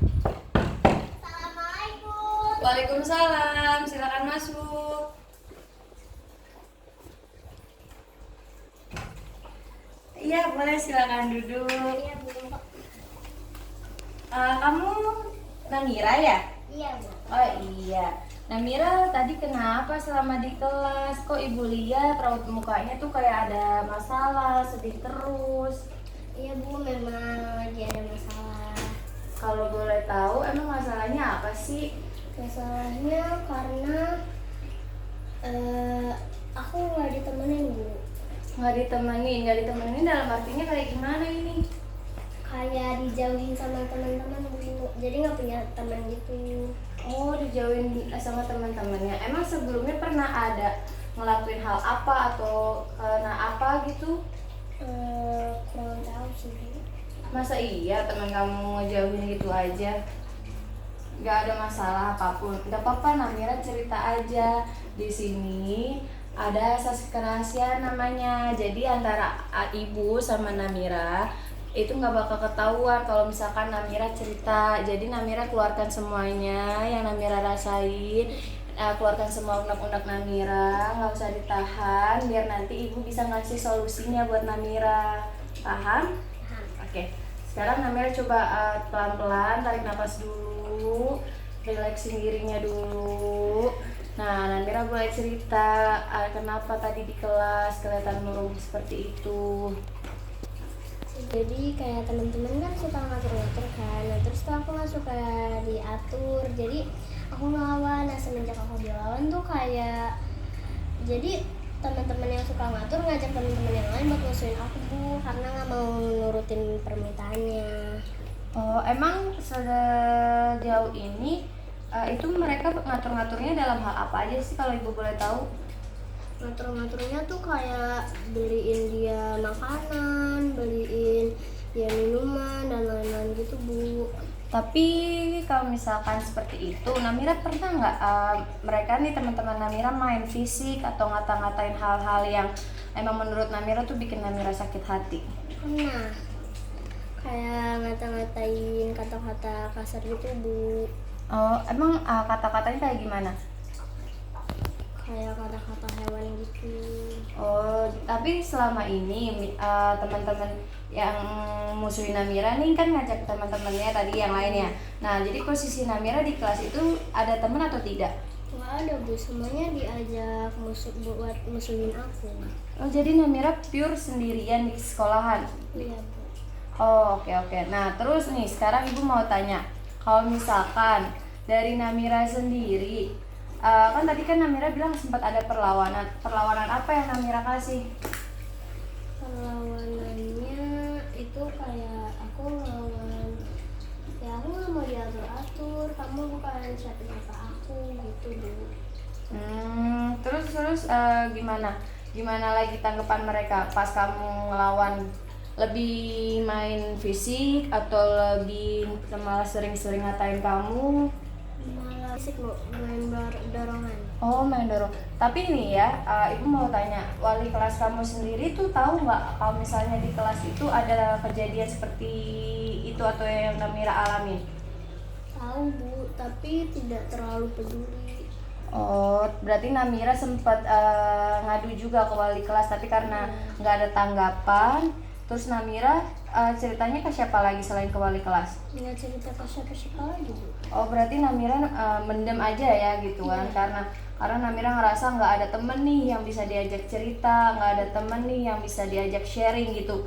Assalamualaikum. Waalaikumsalam, silakan masuk. Iya, boleh silakan duduk. Iya bu. Kamu Namira ya? Iya bu. Oh iya. Namira tadi kenapa selama di kelas? Kok ibu lihat raut mukanya tuh kayak ada masalah, sedih terus. Iya bu, memang lagi ada masalah. Kalau boleh tahu, emang masalahnya apa sih? Masalahnya karena aku nggak ditemenin bu. Nggak ditemenin dalam artinya kayak gimana ini? Kayak dijauhin sama teman-teman bu. Jadi nggak punya teman gitu. Oh, dijauhin sama teman-temannya. Emang sebelumnya pernah ada ngelakuin hal apa atau karena apa gitu? Kurang tahu sih bu. Masa iya teman kamu ngejauhin gitu aja? Gak ada masalah apapun. Gak apa-apa, Namira cerita aja. Di sini ada sesi kerahasiaan namanya. Jadi antara ibu sama Namira itu nggak bakal ketahuan kalau misalkan Namira cerita. Jadi Namira keluarkan semuanya yang Namira rasain, keluarkan semua unek-unek Namira, nggak usah ditahan, biar nanti ibu bisa ngasih solusinya buat Namira. Paham? Oke. Sekarang Namira coba pelan-pelan tarik nafas dulu, relaxing dirinya dulu. Nah, Namira boleh cerita kenapa tadi di kelas kelihatan murung seperti itu. Jadi kayak teman-teman kan suka ngatur-ngatur kan, nah terus tuh aku nggak suka diatur, jadi aku ngelawan. Nah semenjak aku dilawan tuh kayak jadi teman-teman yang suka ngatur ngajak teman-teman yang lain buat musuhin aku bu, karena nggak mau nurutin permintaannya. Oh, emang sejauh ini itu mereka ngatur-ngaturnya dalam hal apa aja sih kalau ibu boleh tahu? Ngatur-ngaturnya tuh kayak beliin dia makanan, beliin dia minuman dan lain-lain gitu bu. Tapi kalau misalkan seperti itu, Namira pernah nggak mereka nih teman-teman Namira main fisik atau ngata-ngatain hal-hal yang emang menurut Namira tuh bikin Namira sakit hati? Pernah kayak ngata-ngatain kata-kata kasar gitu bu. Oh, emang kata-katanya kayak gimana? Kayak kata-kata hewan gitu. Oh, tapi selama ini teman-teman yang musuhin Namira nih kan ngajak teman-temannya tadi yang lainnya. Nah, jadi posisi Namira di kelas itu ada teman atau tidak? Nggak ada bu, semuanya diajak buat musuhin aku. Oh, jadi Namira pure sendirian di sekolahan? Iya bu. Oh, oke. Nah, terus nih sekarang ibu mau tanya, kalau misalkan dari Namira sendiri, kan tadi kan Namira bilang sempat ada perlawanan. Perlawanan apa yang Namira kasih? Perlawanannya itu kayak aku ngelawan, ya aku nggak mau diatur-atur, kamu bukan siapa-siapa aku gitu bu. Terus gimana? Gimana lagi tanggapan mereka pas kamu ngelawan? Lebih main fisik atau lebih malah sering-sering ngatain kamu? Malah fisik bu, main dorongan. Oh, main dorong. Tapi nih ya, ibu mau tanya, wali kelas kamu sendiri tuh tahu nggak kalau misalnya di kelas itu ada kejadian seperti itu atau yang Namira alami? Tahu bu, tapi tidak terlalu peduli. Oh, berarti Namira sempat ngadu juga ke wali kelas, tapi karena nggak ada tanggapan, terus Namira ceritanya ke siapa lagi selain ke wali kelas? Nggak cerita ke siapa-siapa lagi bu. Oh, berarti Namira mendem aja ya gitu kan? Karena Namira ngerasa nggak ada temen nih yang bisa diajak cerita, nggak ada temen nih yang bisa diajak sharing gitu.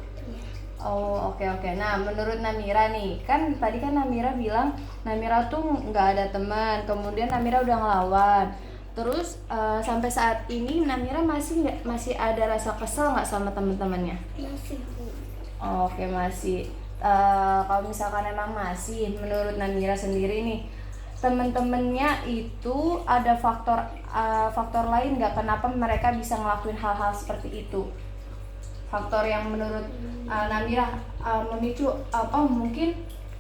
Oh, oke. Nah, menurut Namira nih, kan tadi kan Namira bilang Namira tuh nggak ada teman, kemudian Namira udah ngelawan. Terus sampai saat ini Namira masih ada rasa kesel nggak sama teman-temannya? Masih bu. Oh, oke, masih. Kalau misalkan emang masih, menurut Namira sendiri nih, temen-temennya itu ada faktor lain nggak kenapa mereka bisa ngelakuin hal-hal seperti itu? Faktor yang menurut Namira memicu apa? Mungkin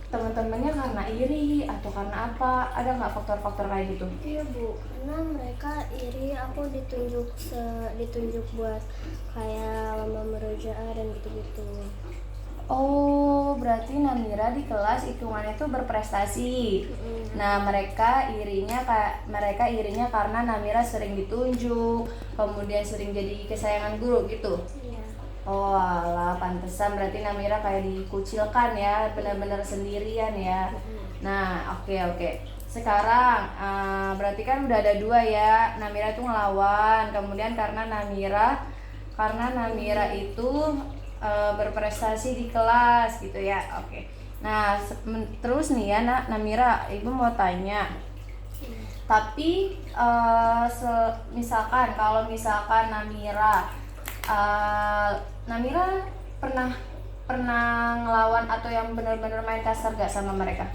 teman-temannya karena iri atau karena apa? Ada nggak faktor-faktor kayak gitu? Iya bu, karena mereka iri aku ditunjuk buat kayak lomba murojaah dan gitu-gitu. Oh, berarti Namira di kelas hitungannya itu berprestasi. Nah, mereka irinya karena Namira sering ditunjuk, kemudian sering jadi kesayangan guru gitu. Iya. Oh, alah, pantesan berarti Namira kayak dikucilkan ya, benar-benar sendirian ya. Nah, oke. Sekarang berarti kan udah ada dua ya. Namira itu ngelawan, kemudian karena Namira itu berprestasi di kelas gitu ya. Oke. Nah, terus nih ya, Namira, Ibu mau tanya. Tapi kalau misalkan Namira pernah ngelawan atau yang benar-benar main kasar gak sama mereka?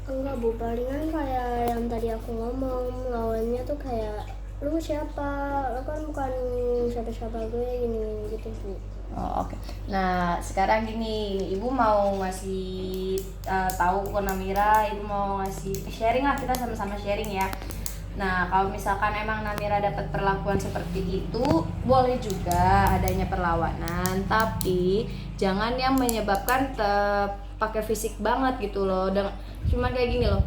Enggak Bu, palingan kayak yang tadi aku ngomong, lawannya tuh kayak lu siapa, lu kan bukan siapa-siapa gue, gini gitu Bu. Oh, oke. Nah, sekarang gini, Ibu mau ngasih tahu ke Namira, Ibu mau ngasih sharing lah, kita sama-sama sharing ya. Nah, kalau misalkan emang Namira dapat perlakuan seperti itu, boleh juga adanya perlawanan, tapi jangan yang menyebabkan pakai fisik banget gitu loh. Cuman kayak gini loh,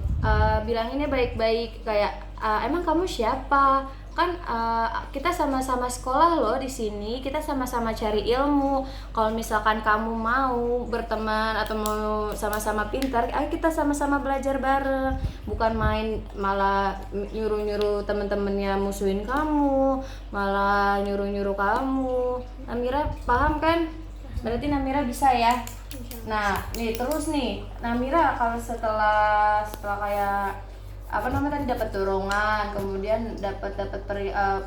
bilanginnya baik-baik kayak emang kamu siapa? Kan kita sama-sama sekolah loh di sini, kita sama-sama cari ilmu. Kalau misalkan kamu mau berteman atau mau sama-sama pintar, ayo kita sama-sama belajar bareng. Bukan main malah nyuruh-nyuruh temen-temennya musuhin kamu, malah nyuruh-nyuruh kamu. Namira paham kan? Berarti Namira bisa ya. Nah, nih terus nih, Namira kalau setelah kayak apa namanya tadi dapat dorongan, kemudian dapat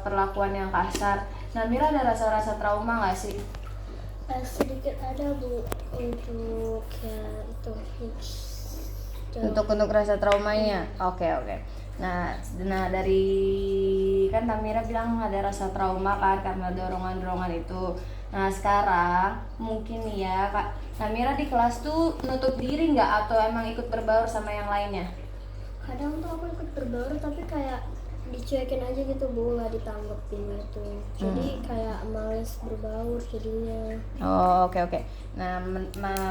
perlakuan yang kasar, Namira ada rasa-rasa trauma nggak sih? Sedikit ada Bu, untuk ya itu Untuk rasa traumanya. Oke. Nah dari kan Namira bilang ada rasa trauma kan karena dorongan itu. Nah sekarang mungkin nih ya Kak, Namira di kelas tuh nutup diri nggak atau emang ikut berbaur sama yang lainnya? Kadang tuh aku ikut berbaur tapi kayak dicuekin aja gitu Bu, nggak ditanggepin gitu. Jadi kayak males berbaur jadinya. Oh, oke. Nah,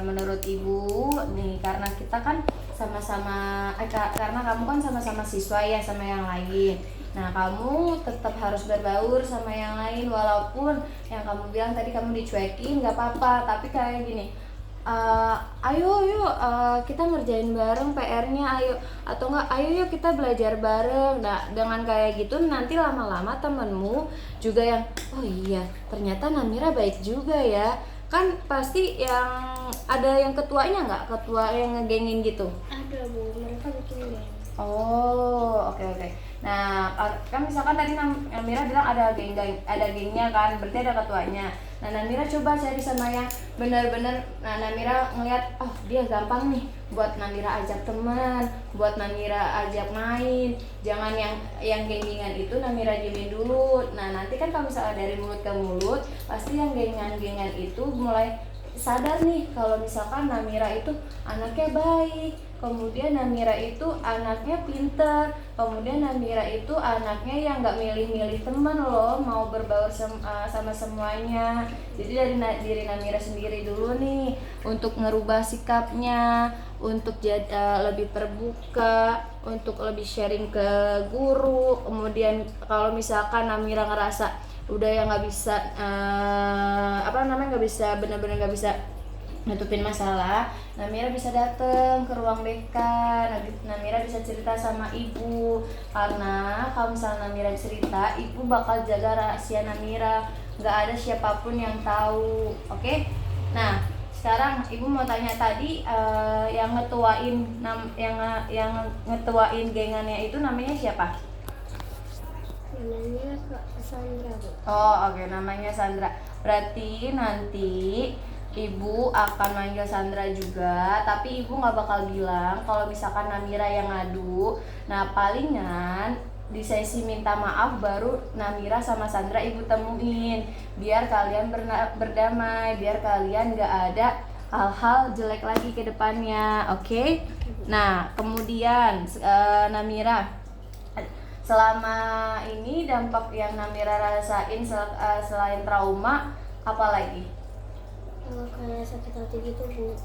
menurut Ibu nih, karena kita kan sama-sama karena kamu kan sama-sama siswa ya sama yang lain. Nah, kamu tetap harus berbaur sama yang lain walaupun yang kamu bilang tadi kamu dicuekin nggak apa-apa, tapi kayak gini. Ayo yuk kita ngerjain bareng PR-nya, atau enggak ayo yuk kita belajar bareng. Nah, dengan kayak gitu nanti lama-lama temenmu juga yang oh iya ternyata Namira baik juga ya. Kan pasti yang ada yang ketuanya nggak, ketua yang ngegengin gitu? Ada Bu, mereka bikin geng. Oh, oke. Nah, kan misalkan tadi Namira bilang ada gengnya kan, berarti ada ketuanya. Nah, Namira coba cari sama yang benar-benar. Nah, Namira ngeliat, oh dia gampang nih buat Namira ajak teman, buat Namira ajak main. Jangan yang geng-gengan itu Namira diemin dulu. Nah, nanti kan kalau misalnya dari mulut ke mulut, pasti yang gengan-gengan itu mulai sadar nih kalau misalkan Namira itu anaknya baik, kemudian Namira itu anaknya pintar, kemudian Namira itu anaknya yang nggak milih-milih teman loh, mau berbaur sama semuanya. Jadi dari diri Namira sendiri dulu nih untuk ngerubah sikapnya, untuk lebih terbuka, untuk lebih sharing ke guru. Kemudian kalau misalkan Namira ngerasa udah ya nggak bisa benar-benar nggak bisa nutupin masalah, Namira bisa datang ke ruang BK. Namira bisa cerita sama ibu, karena kalau misalnya Namira cerita, ibu bakal jaga rahasia Namira, nggak ada siapapun yang tahu. Oke? Nah sekarang ibu mau tanya tadi yang ngetuain gengannya itu namanya siapa? Namanya Kak Sandra Bu. Oh oke, namanya Sandra. Berarti nanti ibu akan manggil Sandra juga, tapi ibu nggak bakal bilang kalau misalkan Namira yang ngadu. Nah palingan di sesi minta maaf baru Namira sama Sandra ibu temuin, biar kalian berdamai, biar kalian nggak ada hal-hal jelek lagi ke depannya. Oke? Nah kemudian Namira, selama ini dampak yang Namira rasain selain trauma apa lagi? Kayak sakit hati gitu Bu.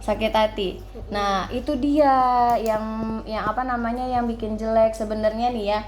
Sakit hati. Nah, itu dia yang apa namanya yang bikin jelek sebenarnya nih ya.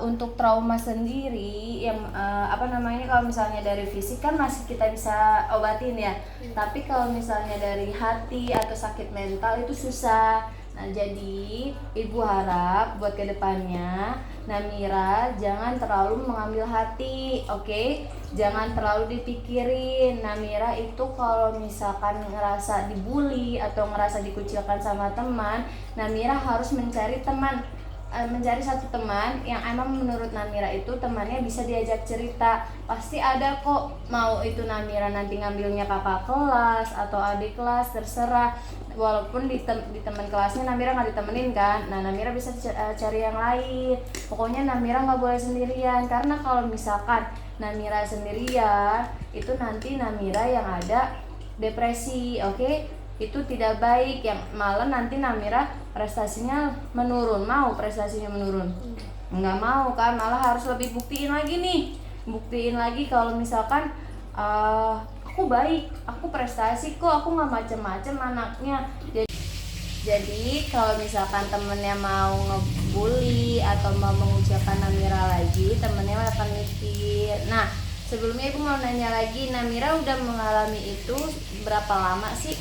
Untuk trauma sendiri yang apa namanya kalau misalnya dari fisik kan masih kita bisa obatin ya. Tapi kalau misalnya dari hati atau sakit mental itu susah. Nah, jadi ibu harap buat kedepannya Namira jangan terlalu mengambil hati, oke? Jangan terlalu dipikirin. Namira itu kalau misalkan ngerasa dibully atau ngerasa dikucilkan sama teman, Namira harus mencari teman, mencari satu teman yang emang menurut Namira itu temannya bisa diajak cerita. Pasti ada kok, mau itu Namira nanti ngambilnya kakak kelas atau adik kelas, terserah. Walaupun di teman kelasnya Namira nggak ditemenin kan, nah Namira bisa cari yang lain. Pokoknya Namira nggak boleh sendirian, karena kalau misalkan Namira sendirian itu nanti Namira yang ada depresi, oke? Itu tidak baik, yang malah nanti Namira prestasinya menurun. Mau prestasinya menurun? Nggak mau kan, malah harus lebih buktiin lagi nih, buktiin lagi kalau misalkan aku baik, aku prestasi kok, aku nggak macem-macem anaknya. Jadi kalau misalkan temennya mau ngebully atau mau mengucapkan Namira lagi, temennya akan mikir. Nah, sebelumnya ibu mau nanya lagi, Namira udah mengalami itu berapa lama sih?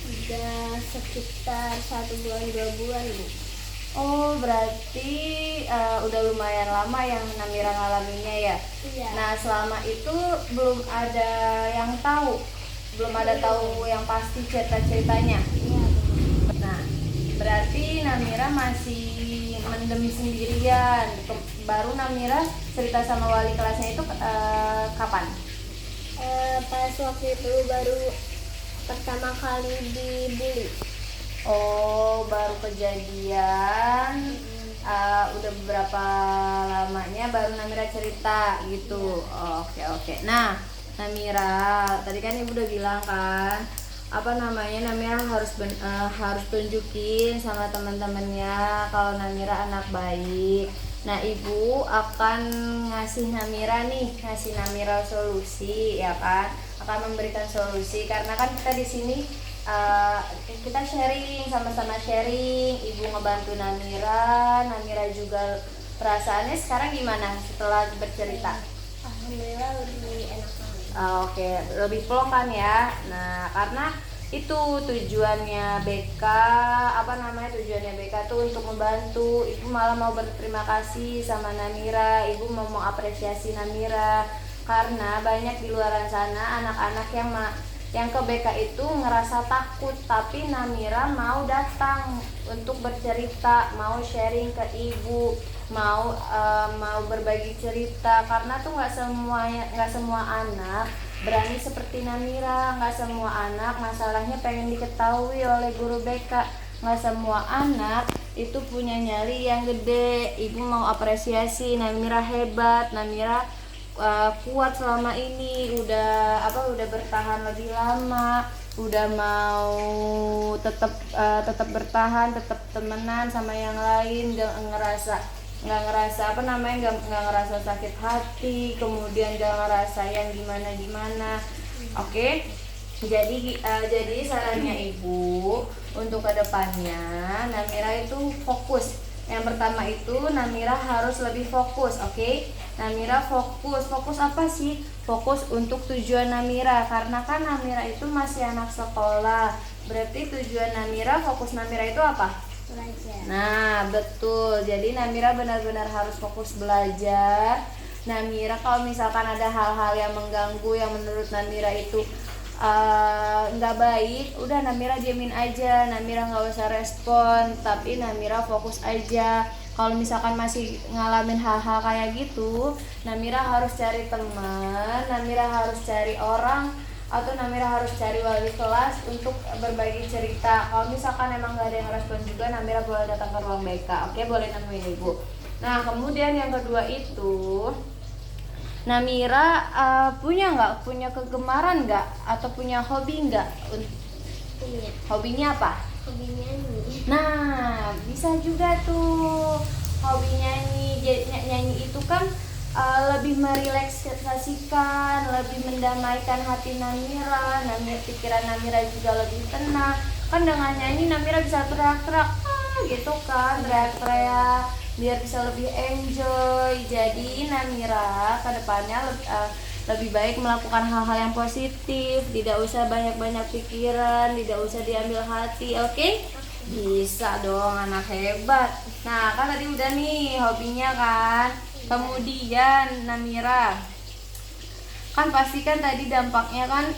Udah sekitar 1 bulan 2 bulan Bu. Oh, berarti udah lumayan lama yang Namira ngalaminnya ya? Iya. Nah, selama itu belum ada yang tahu, belum ada tahu yang pasti cerita-ceritanya. Iya Bu. Nah, berarti Namira masih mendem sendirian. Baru Namira cerita sama wali kelasnya itu kapan? Pas waktu itu baru pertama kali dibully. Oh, baru kejadian. Udah beberapa lamanya baru Namira cerita gitu. Oke. Nah, Namira, tadi kan ibu udah bilang kan, apa namanya, Namira harus tunjukin sama teman-temannya kalau Namira anak baik. Nah, ibu akan ngasih Namira solusi ya kan, akan memberikan solusi karena kan kita di sini kita sharing, sama-sama sharing. Ibu ngebantu Namira juga perasaannya sekarang gimana setelah bercerita? Alhamdulillah lebih enak banget. Oke, lebih plong kan ya. Nah, karena itu tujuannya BK tuh untuk membantu. Ibu malah mau berterima kasih sama Namira, ibu mau mengapresiasi Namira karena banyak di luar sana anak-anak yang ke BK itu ngerasa takut, tapi Namira mau datang untuk bercerita, mau sharing ke ibu, mau berbagi cerita, karena tuh nggak semua anak berani seperti Namira, nggak semua anak masalahnya pengen diketahui oleh guru BK, nggak semua anak itu punya nyali yang gede. Ibu mau apresiasi Namira hebat, Namira kuat selama ini, udah bertahan lebih lama, udah mau tetap bertahan, tetap temenan sama yang lain, nggak ngerasa sakit hati, kemudian nggak ngerasa yang gimana. Oke. Jadi sarannya ibu untuk kedepannya Namira itu fokus. Yang pertama itu Namira harus lebih fokus, oke? Namira fokus apa sih? Fokus untuk tujuan Namira, karena kan Namira itu masih anak sekolah. Berarti tujuan Namira, fokus Namira itu apa? Belajar. Nah, betul. Jadi Namira benar-benar harus fokus belajar. Namira kalau misalkan ada hal-hal yang mengganggu yang menurut Namira itu nggak baik, udah Namira diemin aja, Namira nggak usah respon, tapi Namira fokus aja. Kalau misalkan masih ngalamin hal-hal kayak gitu, Namira harus cari teman, Namira harus cari orang, atau Namira harus cari wali kelas untuk berbagi cerita. Kalau misalkan emang nggak ada yang respon juga, Namira boleh datang ke ruang BK, oke? Boleh nemuin ibu. Nah, kemudian yang kedua itu, Namira punya kegemaran nggak atau punya hobi nggak? Punya. Hobinya apa? Hobi nyanyi. Nah, bisa juga tuh hobi nyanyi. Nyanyi itu kan lebih merelaksasikan, lebih mendamaikan hati Namira, pikiran Namira juga lebih tenang. Kan dengan nyanyi Namira bisa teriak-teriak gitu kan, teriak-teriak biar bisa lebih enjoy. Jadi Namira kedepannya lebih baik melakukan hal-hal yang positif, tidak usah banyak-banyak pikiran, tidak usah diambil hati, oke? Bisa dong, anak hebat. Nah kan tadi udah nih hobinya kan. Kemudian Namira, kan pasti kan tadi dampaknya kan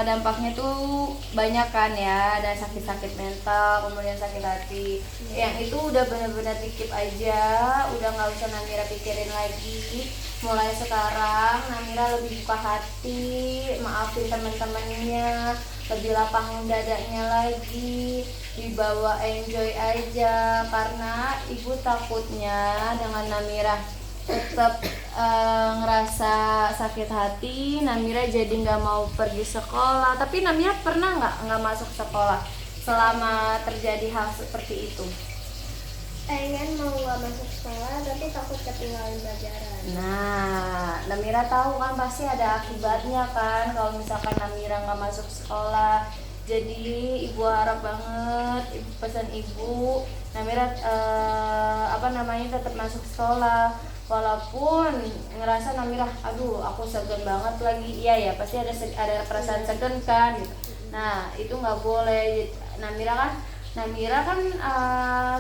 dampaknya tuh banyak kan ya, ada sakit-sakit mental, kemudian sakit hati. Yang itu udah benar-benar dikip aja, udah nggak usah Namira pikirin lagi. Mulai sekarang Namira lebih buka hati, maafin teman-temannya, lebih lapang dadanya lagi, dibawa enjoy aja. Karena ibu takutnya dengan Namira tetap ngerasa sakit hati, Namira jadi nggak mau pergi sekolah. Tapi Namira pernah nggak masuk sekolah selama terjadi hal seperti itu? Pengen mau nggak masuk sekolah tapi takut ketinggalan pelajaran. Nah, Namira tahu kan pasti ada akibatnya kan kalau misalkan Namira nggak masuk sekolah. Jadi ibu harap banget, pesan ibu, Namira tetap masuk sekolah. Walaupun ngerasa Namira, aduh aku segan banget lagi, iya ya pasti ada perasaan segan kan gitu. Nah itu nggak boleh. Namira kan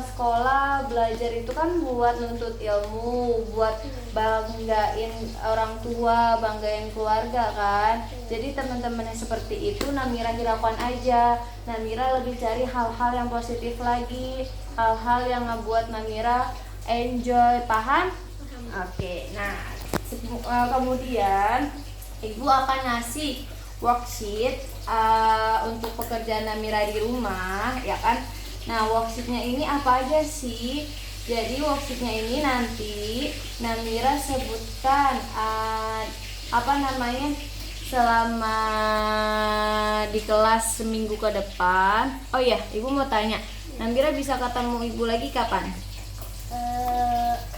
sekolah belajar itu kan buat nuntut ilmu, buat banggain orang tua, banggain keluarga kan. Jadi teman-teman yang seperti itu Namira hiraukan aja. Namira lebih cari hal-hal yang positif lagi, hal-hal yang ngebuat Namira enjoy, paham? Oke, nah kemudian ibu akan ngasih worksheet untuk pekerjaan Namira di rumah, ya kan? Nah, worksheetnya ini apa aja sih? Jadi worksheetnya ini nanti Namira sebutkan selama di kelas seminggu ke depan. Oh iya, ibu mau tanya, Namira bisa ketemu ibu lagi kapan?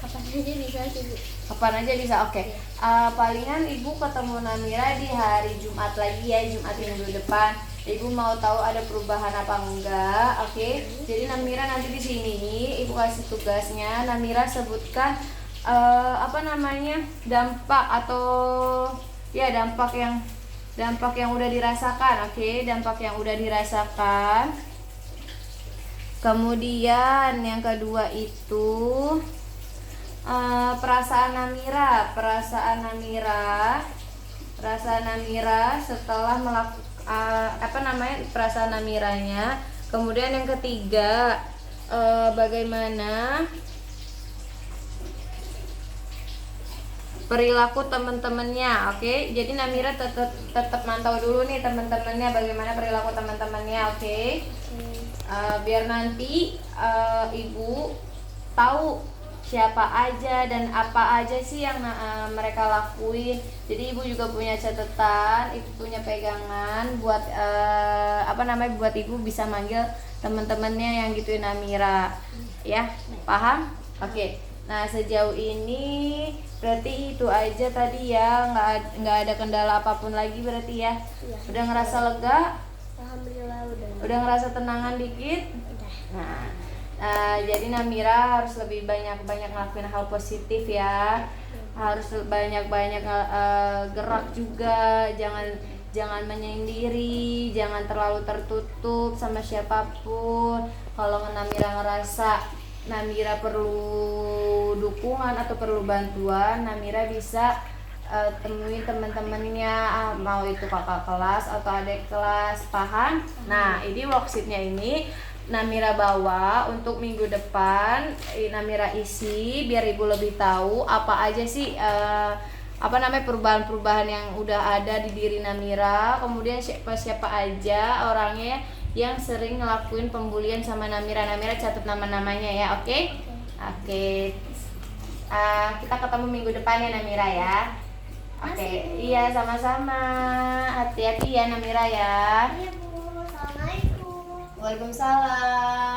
Kapan aja bisa sih Bu. Kapan aja bisa, oke. Palingan ibu ketemu Namira di hari Jumat lagi ya, Jumat minggu depan. Ibu mau tahu ada perubahan apa enggak, oke? Jadi Namira nanti di sini ibu kasih tugasnya, Namira sebutkan dampak atau ya dampak yang udah dirasakan, oke? Dampak yang udah dirasakan. Kemudian yang kedua itu perasaan Namira setelah melakukan perasaan Namiranya. Kemudian yang ketiga bagaimana perilaku teman-temannya, oke? Jadi Namira tetap mantau dulu nih teman-temannya, bagaimana perilaku teman-temannya, oke? Biar nanti ibu tahu siapa aja dan apa aja sih yang mereka lakuin. Jadi ibu juga punya catatan, ibu punya pegangan buat buat ibu bisa manggil teman-temannya yang gituin Namira, ya, paham? Oke. Nah sejauh ini berarti itu aja tadi ya, nggak ada kendala apapun lagi berarti ya. Iya. Udah ngerasa lega? Alhamdulillah udah. Udah ngerasa tenangan dikit? Udah. Nah, jadi Namira harus lebih banyak ngelakuin hal positif ya. Harus banyak gerak juga, jangan menyendiri, jangan terlalu tertutup sama siapapun. Kalau Namira ngerasa Namira perlu dukungan atau perlu bantuan, Namira bisa temuin teman-temannya, mau itu kakak kelas atau adik kelas, paham? Nah, ini worksheetnya ini Namira bawa untuk minggu depan, Namira isi biar ibu lebih tahu apa aja sih perubahan-perubahan yang udah ada di diri Namira. Kemudian siapa aja orangnya yang sering ngelakuin pembulian sama Namira. Namira catat nama-namanya ya, oke? Oke. Kita ketemu minggu depan ya Namira ya. Oke, iya sama-sama. Hati-hati ya Namira ya. Iya Bu, assalamualaikum. Waalaikumsalam.